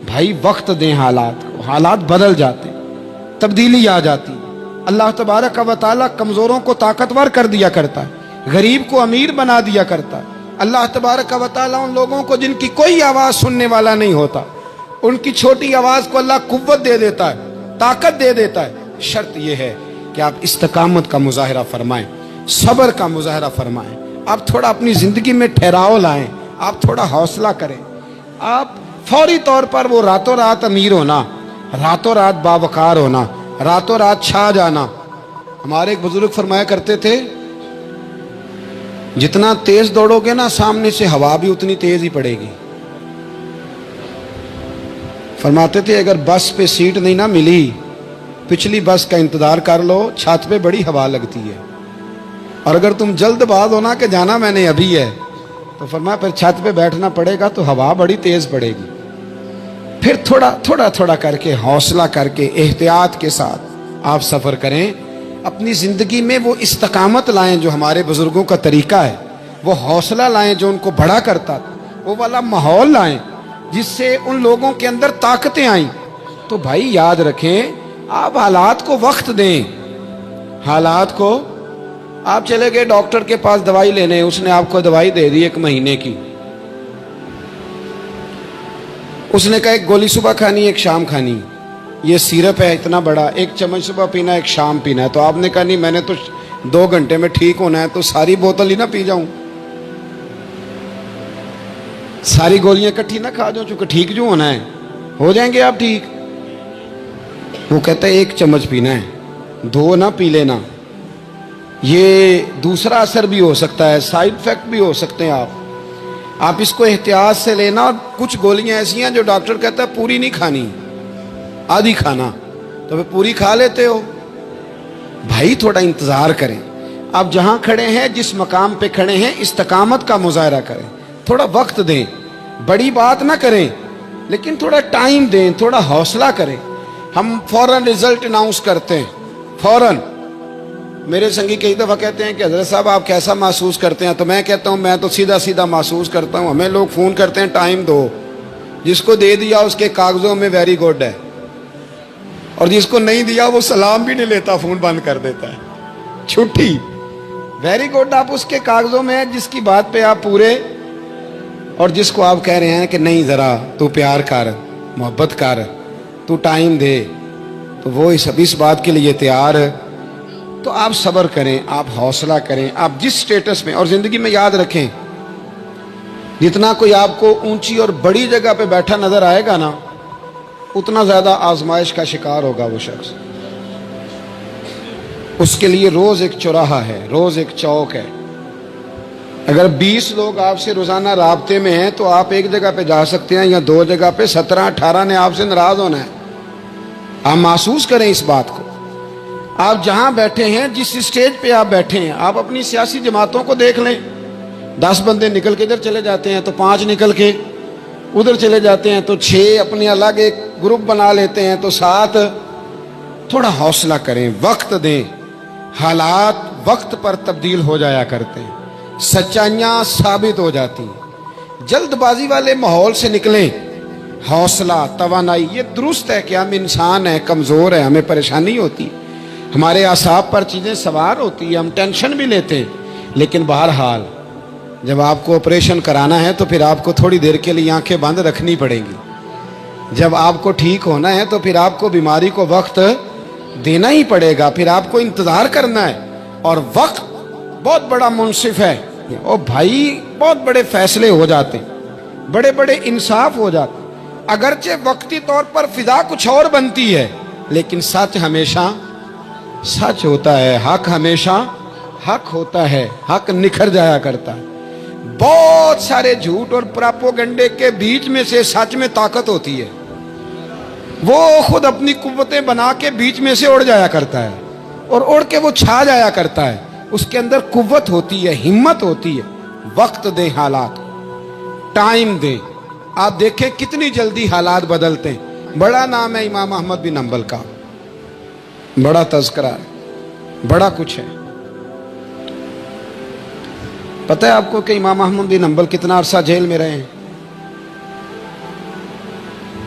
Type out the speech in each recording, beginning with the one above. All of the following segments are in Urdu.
بھائی وقت دیں حالات کو، حالات بدل جاتے، تبدیلی آ جاتی۔ اللہ تبارک و تعالیٰ کمزوروں کو طاقتور کر دیا کرتا ہے، غریب کو امیر بنا دیا کرتا ہے۔ اللہ تبارک و تعالیٰ ان لوگوں کو جن کی کوئی آواز سننے والا نہیں ہوتا، ان کی چھوٹی آواز کو اللہ قوت دے دیتا ہے، طاقت دے دیتا ہے۔ شرط یہ ہے کہ آپ استقامت کا مظاہرہ فرمائیں، صبر کا مظاہرہ فرمائیں، آپ تھوڑا اپنی زندگی میں ٹھہراؤ لائیں، آپ تھوڑا حوصلہ کریں۔ آپ فوری طور پر وہ راتوں رات امیر ہونا، راتوں رات باوقار ہونا، راتوں رات چھا جانا۔ ہمارے ایک بزرگ فرمایا کرتے تھے، جتنا تیز دوڑو گے نا سامنے سے ہوا بھی اتنی تیز ہی پڑے گی۔ فرماتے تھے اگر بس پہ سیٹ نہیں نہ ملی، پچھلی بس کا انتظار کر لو، چھت پہ بڑی ہوا لگتی ہے، اور اگر تم جلد باز ہونا کہ جانا میں نے ابھی ہے، تو فرمایا پھر چھت پہ بیٹھنا پڑے گا تو ہوا بڑی تیز پڑے گی۔ پھر تھوڑا کر کے، حوصلہ کر کے، احتیاط کے ساتھ آپ سفر کریں، اپنی زندگی میں وہ استقامت لائیں جو ہمارے بزرگوں کا طریقہ ہے، وہ حوصلہ لائیں جو ان کو بڑا کرتا تھا، وہ والا ماحول لائیں جس سے ان لوگوں کے اندر طاقتیں آئیں۔ تو بھائی یاد رکھیں، آپ حالات کو وقت دیں، حالات کو۔ آپ چلے گئے ڈاکٹر کے پاس دوائی لینے، اس نے آپ کو دوائی دے دی 1 مہینے کی، اس نے کہا 1 گولی صبح کھانی 1 شام کھانی، یہ سیرپ ہے اتنا بڑا، 1 چمچ صبح پینا 1 شام پینا ہے۔ تو آپ نے کہا نہیں میں نے تو 2 گھنٹے میں ٹھیک ہونا ہے، تو ساری بوتل ہی نہ پی جاؤں، ساری گولیاں اکٹھی نہ کھا جاؤں، چونکہ ٹھیک جو ہونا ہے ہو جائیں گے آپ ٹھیک۔ وہ کہتا ہے 1 چمچ پینا ہے، 2 نہ پی لینا، یہ دوسرا اثر بھی ہو سکتا ہے، سائیڈ افیکٹ بھی ہو سکتے ہیں۔ آپ اس کو احتیاط سے لینا، اور کچھ گولیاں ایسی ہیں جو ڈاکٹر کہتا ہے پوری نہیں کھانی، آدھی کھانا، تو پھر پوری کھا لیتے ہو۔ بھائی تھوڑا انتظار کریں، آپ جہاں کھڑے ہیں، جس مقام پہ کھڑے ہیں، استقامت کا مظاہرہ کریں، تھوڑا وقت دیں، بڑی بات نہ کریں لیکن تھوڑا ٹائم دیں، تھوڑا حوصلہ کریں۔ ہم فوراً رزلٹ اناؤنس کرتے ہیں، فوراً۔ میرے سنگی کئی دفعہ کہتے ہیں کہ حضرت صاحب آپ کیسا محسوس کرتے ہیں، تو میں کہتا ہوں میں تو سیدھا محسوس کرتا ہوں۔ ہمیں لوگ فون کرتے ہیں ٹائم دو، جس کو دے دیا اس کے کاغذوں میں ویری گڈ ہے، اور جس کو نہیں دیا وہ سلام بھی نہیں لیتا، فون بند کر دیتا ہے، چھٹی۔ ویری گڈ آپ اس کے کاغذوں میں ہے جس کی بات پہ آپ پورے، اور جس کو آپ کہہ رہے ہیں کہ نہیں ذرا تو پیار کر، محبت کر، تو ٹائم دے، تو وہ اس بات کے لیے تیار ہے۔ تو آپ صبر کریں، آپ حوصلہ کریں، آپ جس سٹیٹس میں، اور زندگی میں یاد رکھیں، جتنا کوئی آپ کو اونچی اور بڑی جگہ پہ بیٹھا نظر آئے گا نا، اتنا زیادہ آزمائش کا شکار ہوگا وہ شخص۔ اس کے لیے روز ایک چوراہا ہے، روز ایک چوک ہے۔ اگر 20 لوگ آپ سے روزانہ رابطے میں ہیں تو آپ ایک جگہ پہ جا سکتے ہیں، یا 2 جگہ پہ 17-18 نے آپ سے ناراض ہونا ہے۔ آپ محسوس کریں اس بات کو۔ آپ جہاں بیٹھے ہیں، جس اسٹیج پہ آپ بیٹھے ہیں، آپ اپنی سیاسی جماعتوں کو دیکھ لیں، 10 بندے نکل کے ادھر چلے جاتے ہیں تو 5 نکل کے ادھر چلے جاتے ہیں، تو 6 اپنے الگ ایک گروپ بنا لیتے ہیں، تو 7۔ تھوڑا حوصلہ کریں، وقت دیں، حالات وقت پر تبدیل ہو جایا کرتے ہیں، سچائیاں ثابت ہو جاتی ہیں۔ جلد بازی والے ماحول سے نکلیں، حوصلہ، توانائی، یہ درست ہے کہ ہم انسان ہیں، کمزور ہیں، ہمیں پریشانی ہوتی ہے، ہمارے اعصاب پر چیزیں سوار ہوتی ہیں، ہم ٹینشن بھی لیتے ہیں، لیکن بہرحال جب آپ کو آپریشن کرانا ہے تو پھر آپ کو تھوڑی دیر کے لیے آنکھیں بند رکھنی پڑیں گی۔ جب آپ کو ٹھیک ہونا ہے تو پھر آپ کو بیماری کو وقت دینا ہی پڑے گا، پھر آپ کو انتظار کرنا ہے۔ اور وقت بہت بڑا منصف ہے، اور بھائی بہت بڑے فیصلے ہو جاتے ہیں، بڑے بڑے انصاف ہو جاتے ہیں۔ اگرچہ وقتی طور پر فضا کچھ اور بنتی ہے، لیکن سچ ہمیشہ سچ ہوتا ہے، حق ہمیشہ حق ہوتا ہے، حق نکھر جایا کرتا ہے۔ بہت سارے جھوٹ اور پراپوگنڈے کے بیچ میں سے سچ میں طاقت ہوتی ہے، وہ خود اپنی قوتیں بنا کے بیچ میں سے اڑ جایا کرتا ہے، اور اڑ کے وہ چھا جایا کرتا ہے، اس کے اندر قوت ہوتی ہے، ہمت ہوتی ہے۔ وقت دیں، حالات ٹائم دیں، آپ دیکھیں کتنی جلدی حالات بدلتے ہیں۔ بڑا نام ہے امام احمد بن حنبل کا، بڑا تذکرہ ہے، بڑا کچھ ہے۔ پتہ ہے آپ کو کہ امام احمد بن حنبل کتنا عرصہ جیل میں رہے ہیں؟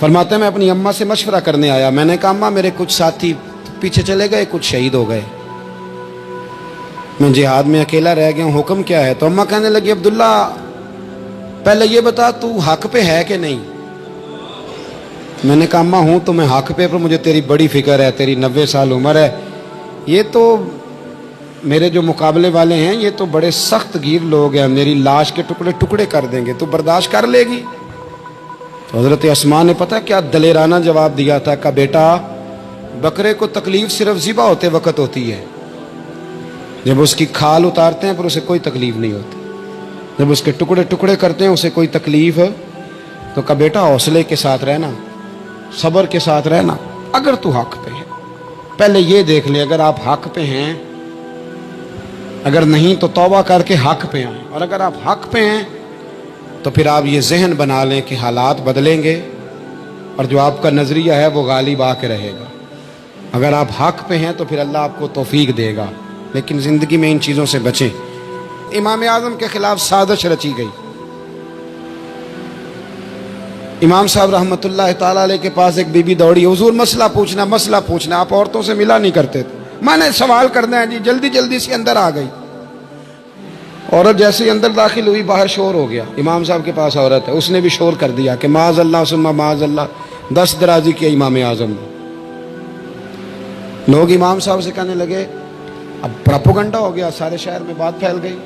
فرماتے ہیں میں اپنی اماں سے مشورہ کرنے آیا، میں نے کہا اماں میرے کچھ ساتھی پیچھے چلے گئے، کچھ شہید ہو گئے، میں جہاد میں اکیلا رہ گیا ہوں، حکم کیا ہے؟ تو اماں کہنے لگی عبداللہ پہلے یہ بتا تو حق پہ ہے کہ نہیں؟ میں نے کہا اماں ہوں تو میں حق پہ، پر مجھے تیری بڑی فکر ہے، تیری 90 سال عمر ہے، یہ تو میرے جو مقابلے والے ہیں یہ تو بڑے سخت گیر لوگ ہیں، میری لاش کے ٹکڑے ٹکڑے کر دیں گے، تو برداشت کر لے گی؟ تو حضرت اسماء نے پتہ کیا دلیرانہ جواب دیا تھا کہ بیٹا بکرے کو تکلیف صرف ذبح ہوتے وقت ہوتی ہے، جب اس کی کھال اتارتے ہیں پر اسے کوئی تکلیف نہیں ہوتی، جب اس کے ٹکڑے ٹکڑے کرتے ہیں اسے کوئی تکلیف، تو کہ بیٹا حوصلے کے ساتھ رہنا، صبر کے ساتھ رہنا، اگر تو حق پہ ہے پہلے یہ دیکھ لے، اگر آپ حق پہ ہیں، اگر نہیں تو توبہ کر کے حق پہ آئیں، اور اگر آپ حق پہ ہیں تو پھر آپ یہ ذہن بنا لیں کہ حالات بدلیں گے اور جو آپ کا نظریہ ہے وہ غالب آ کے رہے گا۔ اگر آپ حق پہ ہیں تو پھر اللہ آپ کو توفیق دے گا، لیکن زندگی میں ان چیزوں سے بچیں۔ امام اعظم کے خلاف سازش رچی گئی، امام صاحب رحمۃ اللہ تعالیٰ علیہ کے پاس ایک بی بی دوڑی، حضور مسئلہ پوچھنا، آپ عورتوں سے ملا نہیں کرتے تھے، میں نے سوال کرنا ہے جی، جلدی جلدی سے اندر آ گئی۔ عورت جیسے ہی اندر داخل ہوئی باہر شور ہو گیا، امام صاحب کے پاس عورت ہے، اس نے بھی شور کر دیا کہ معاذ اللہ ثم معاذ اللہ، 10 درازی کیا امام اعظم نے۔ لوگ امام صاحب سے کہنے لگے اب پراپوگنڈا ہو گیا، سارے شہر میں بات پھیل گئی،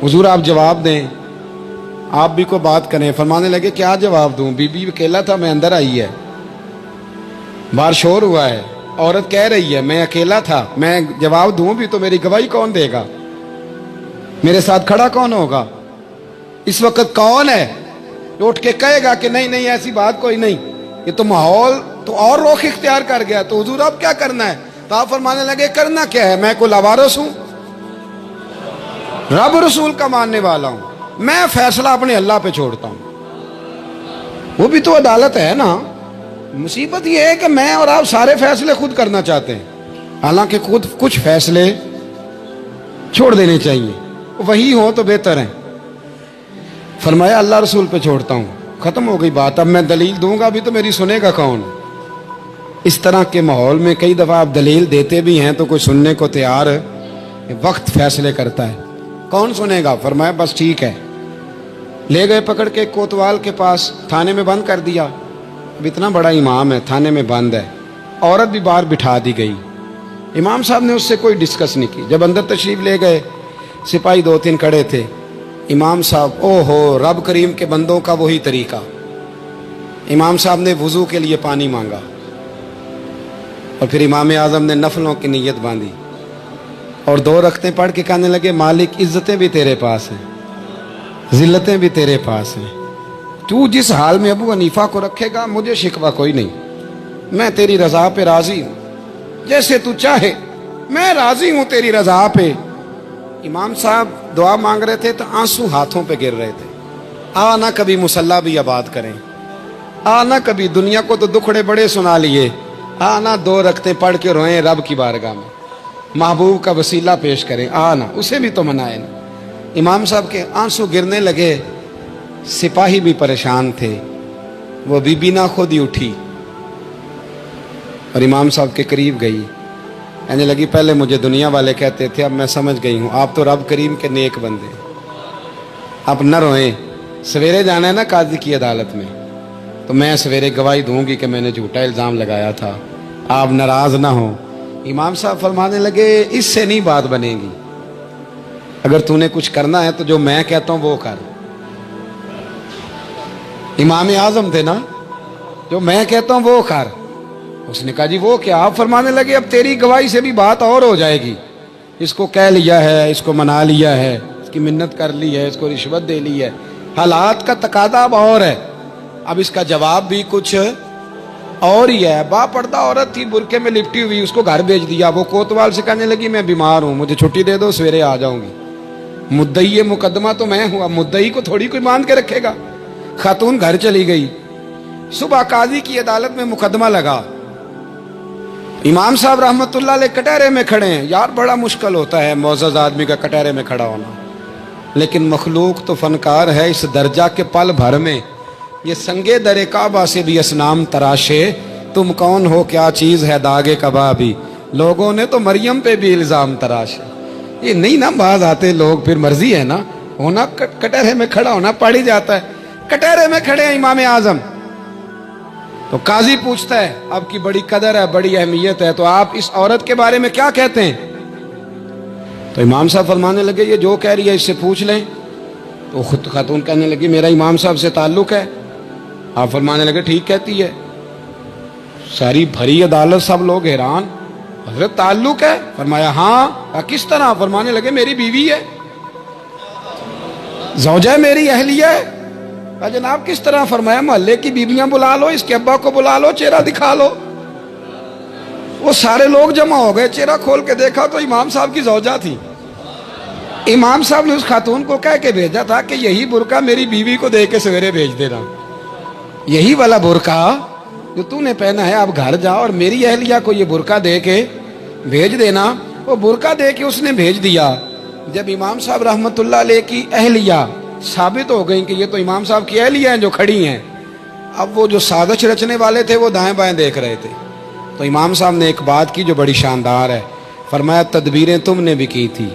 حضور آپ جواب دیں، آپ بھی کو بات کریں۔ فرمانے لگے کیا جواب دوں، بی بی اکیلا تھا، میں اندر آئی ہے، باہر شور ہوا ہے، عورت کہہ رہی ہے میں اکیلا تھا، میں جواب دوں بھی تو میری گواہی کون دے گا، میرے ساتھ کھڑا کون ہوگا، اس وقت کون ہے جو اٹھ کے کہے گا کہ نہیں نہیں ایسی بات کوئی نہیں، یہ تو ماحول تو اور رخ اختیار کر گیا، تو حضور اب کیا کرنا ہے؟ تو آپ فرمانے لگے کرنا کیا ہے، میں کوئی لاوارث ہوں، رب رسول کا ماننے والا ہوں، میں فیصلہ اپنے اللہ پہ چھوڑتا ہوں، وہ بھی تو عدالت ہے نا۔ مصیبت یہ ہے کہ میں اور آپ سارے فیصلے خود کرنا چاہتے ہیں، حالانکہ خود کچھ فیصلے چھوڑ دینے چاہیے، وہی ہو تو بہتر ہے۔ فرمایا اللہ رسول پہ چھوڑتا ہوں، ختم ہو گئی بات، اب میں دلیل دوں گا بھی تو میری سنے گا کون؟ اس طرح کے ماحول میں کئی دفعہ آپ دلیل دیتے بھی ہیں تو کوئی سننے کو تیار ہے، وقت فیصلے کرتا ہے، کون سنے گا؟ فرمایا بس ٹھیک ہے، لے گئے پکڑ کے کوتوال کے پاس، تھانے میں بند کر دیا، اب اتنا بڑا امام ہے تھانے میں بند ہے، عورت بھی باہر بٹھا دی گئی، امام صاحب نے اس سے کوئی ڈسکس نہیں کی۔ جب اندر تشریف لے گئے سپاہی 2-3 کھڑے تھے، امام صاحب او ہو رب کریم کے بندوں کا وہی طریقہ، امام صاحب نے وضو کے لیے پانی مانگا اور پھر امام اعظم نے نفلوں کی نیت باندھی اور 2 رکعتیں پڑھ کے کہنے لگے مالک عزتیں بھی تیرے پاس ہیں، ذلتیں بھی تیرے پاس ہیں، تو جس حال میں ابو حنیفہ کو رکھے گا مجھے شکوہ کوئی نہیں، میں تیری رضا پہ راضی ہوں، جیسے تو چاہے میں راضی ہوں تیری رضا پہ۔ امام صاحب دعا مانگ رہے تھے تو آنسو ہاتھوں پہ گر رہے تھے، نہ کبھی مصلی بھی آباد کریں، نہ کبھی دنیا کو تو دکھڑے بڑے سنا لیے، نہ 2 رکعتیں پڑھ کے روئیں رب کی بارگاہ میں، محبوب کا وسیلہ پیش کریں، نہ اسے بھی تو منائیں نا۔ امام صاحب کے آنسو گرنے لگے، سپاہی بھی پریشان تھے، وہ بی بی نہ خود ہی اٹھی اور امام صاحب کے قریب گئی، کہنے لگی پہلے مجھے دنیا والے کہتے تھے، اب میں سمجھ گئی ہوں آپ تو رب کریم کے نیک بندے، اب نہ روئیں، سویرے جانا ہے نا قاضی کی عدالت میں، تو میں سویرے گواہی دوں گی کہ میں نے جھوٹا الزام لگایا تھا، آپ ناراض نہ ہوں۔ امام صاحب فرمانے لگے اس سے نہیں بات بنے گی، اگر تو نے کچھ کرنا ہے تو جو میں کہتا ہوں وہ کر، امام اعظم تھے نا، جو میں کہتا ہوں وہ کر۔ اس نے کہا جی وہ کیا؟ آپ فرمانے لگے اب تیری گواہی سے بھی بات اور ہو جائے گی، اس کو کہہ لیا ہے، اس کو منا لیا ہے، اس کی منت کر لی ہے، اس کو رشوت دے لی ہے، حالات کا تقاضا اب اور ہے، اب اس کا جواب بھی کچھ اور ہی ہے۔ با پردہ عورت تھی برقعے میں لپٹی ہوئی، اس کو گھر بھیج دیا، وہ کوتوال سے کہنے لگی میں بیمار ہوں، مجھے چھٹی دے دو، سویرے آ جاؤں گی، مدعی مقدمہ تو میں ہوں، اب مدعی کو تھوڑی کوئی باندھ کے رکھے گا۔ خاتون گھر چلی گئی، صبح قاضی کی عدالت میں مقدمہ لگا، امام صاحب رحمت اللہ علیہ کٹہرے میں کھڑے ہیں، یار بڑا مشکل ہوتا ہے معزز آدمی کا کٹہرے میں کھڑا ہونا، لیکن مخلوق تو فنکار ہے، اس درجہ کے پل بھر میں یہ سنگے در کعبہ سے بھی اسنام تراشے، تم کون ہو کیا چیز ہے داغے کبابی، لوگوں نے تو مریم پہ بھی الزام تراشے۔ یہ نہیں نا باز آتے لوگ، پھر مرضی ہے نا، ہونا کٹہرے میں کھڑا ہونا پڑ ہی جاتا ہے۔ کٹہرے میں کھڑے ہیں امام اعظم، تو قاضی پوچھتا ہے آپ کی بڑی قدر ہے، بڑی اہمیت ہے، تو آپ اس عورت کے بارے میں کیا کہتے ہیں؟ تو امام صاحب فرمانے لگے یہ جو کہہ رہی ہے اس سے پوچھ لیں۔ تو خود خاتون کہنے لگی میرا امام صاحب سے تعلق ہے۔ آپ فرمانے لگے ٹھیک کہتی ہے۔ ساری بھری عدالت سب لوگ حیران، حضرت تعلق ہے؟ فرمایا ہاں۔ کس طرح؟ فرمانے لگے میری بیوی ہے، زوجہ میری اہلیہ ہے۔ جناب کس طرح؟ فرمایا محلے کی بیویاں بلا لو، اس کے ابا کو بلا لو، چہرہ دکھا لو۔ وہ سارے لوگ جمع ہو گئے، چہرہ کھول کے دیکھا تو امام صاحب کی زوجہ تھی۔ امام صاحب نے اس خاتون کو کہہ کے بھیجا تھا کہ یہی برقع میری بیوی کو دے کے سویرے بھیج دینا، یہی والا برقع جو تو نے پہنا ہے، اب گھر جا اور میری اہلیہ کو یہ برقع دے کے بھیج دینا۔ وہ برقع دے کے اس نے بھیج دیا۔ جب امام صاحب رحمت اللہ علیہ کی اہلیہ ثابت ہو گئیں کہ یہ تو امام صاحب کی اہلیہ ہیں جو کھڑی ہیں، اب وہ جو سازش رچنے والے تھے وہ دائیں بائیں دیکھ رہے تھے۔ تو امام صاحب نے ایک بات کی جو بڑی شاندار ہے، فرمایا تدبیریں تم نے بھی کی تھی،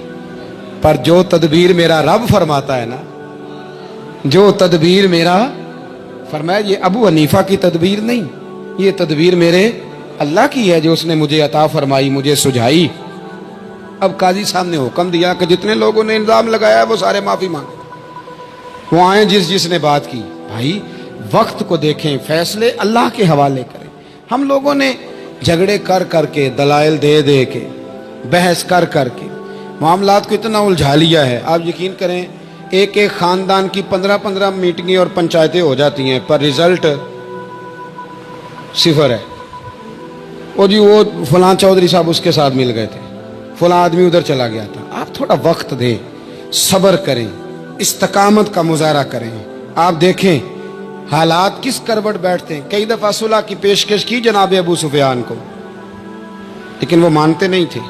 پر جو تدبیر میرا رب فرماتا ہے نا، جو تدبیر میرا، فرمایا یہ ابو حنیفہ کی تدبیر نہیں، یہ تدبیر میرے اللہ کی ہے جو اس نے مجھے عطا فرمائی، مجھے سجھائی۔ اب قاضی صاحب نے حکم دیا کہ جتنے لوگوں نے الزام لگایا ہے وہ سارے معافی مانگیں، وہ آئیں جس نے بات کی۔ بھائی وقت کو دیکھیں، فیصلے اللہ کے حوالے کریں۔ ہم لوگوں نے جھگڑے کر کر کے، دلائل دے دے کے، بحث کر کر کے معاملات کو اتنا الجھا لیا ہے۔ آپ یقین کریں ایک ایک خاندان کی 15 میٹنگیں اور پنچایتیں ہو جاتی ہیں، پر رزلٹ صفر ہے۔ وہ جی وہ فلاں چودھری صاحب اس کے ساتھ مل گئے تھے، فلاں آدمی ادھر چلا گیا تھا۔ آپ تھوڑا وقت دیں، صبر کریں، استقامت کا مظاہرہ کریں۔ آپ دیکھیں حالات کس کروٹ بیٹھتے ہیں۔ کئی دفعہ صلح کی پیشکش کی جناب ابو سفیان کو، لیکن وہ مانتے نہیں تھے۔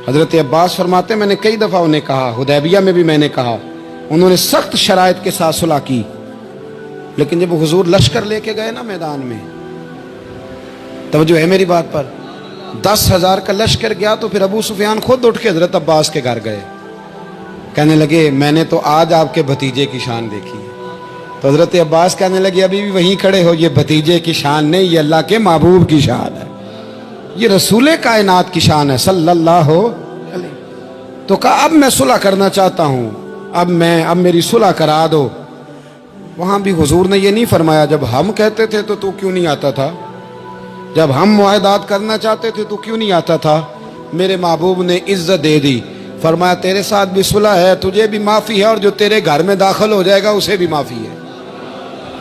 حضرت عباس فرماتے میں نے کئی دفعہ انہیں کہا، حدیبیہ میں بھی میں نے کہا، انہوں نے سخت شرائط کے ساتھ صلح کی، لیکن جب حضور لشکر لے کے گئے نا میدان میں، توجہ ہے میری بات پر، 10,000 کا لشکر گیا تو پھر ابو سفیان خود اٹھ کے حضرت عباس کے گھر گئے، کہنے لگے میں نے تو آج آپ کے بھتیجے کی شان دیکھی۔ تو حضرت عباس کہنے لگے ابھی بھی وہیں کھڑے ہو، یہ بھتیجے کی شان نہیں، یہ اللہ کے محبوب کی شان ہے، یہ رسول کائنات کی شان ہے صلی اللہ علیہ۔ تو کہا اب میں صلح کرنا چاہتا ہوں، اب میری صلح کرا دو۔ وہاں بھی حضور نے یہ نہیں فرمایا جب ہم کہتے تھے تو کیوں نہیں آتا تھا، جب ہم معاہدات کرنا چاہتے تھے تو کیوں نہیں آتا تھا۔ میرے محبوب نے عزت دے دی، فرمایا تیرے ساتھ بھی صلح ہے، تجھے بھی معافی ہے، اور جو تیرے گھر میں داخل ہو جائے گا اسے بھی معافی ہے۔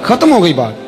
ختم ہو گئی بات۔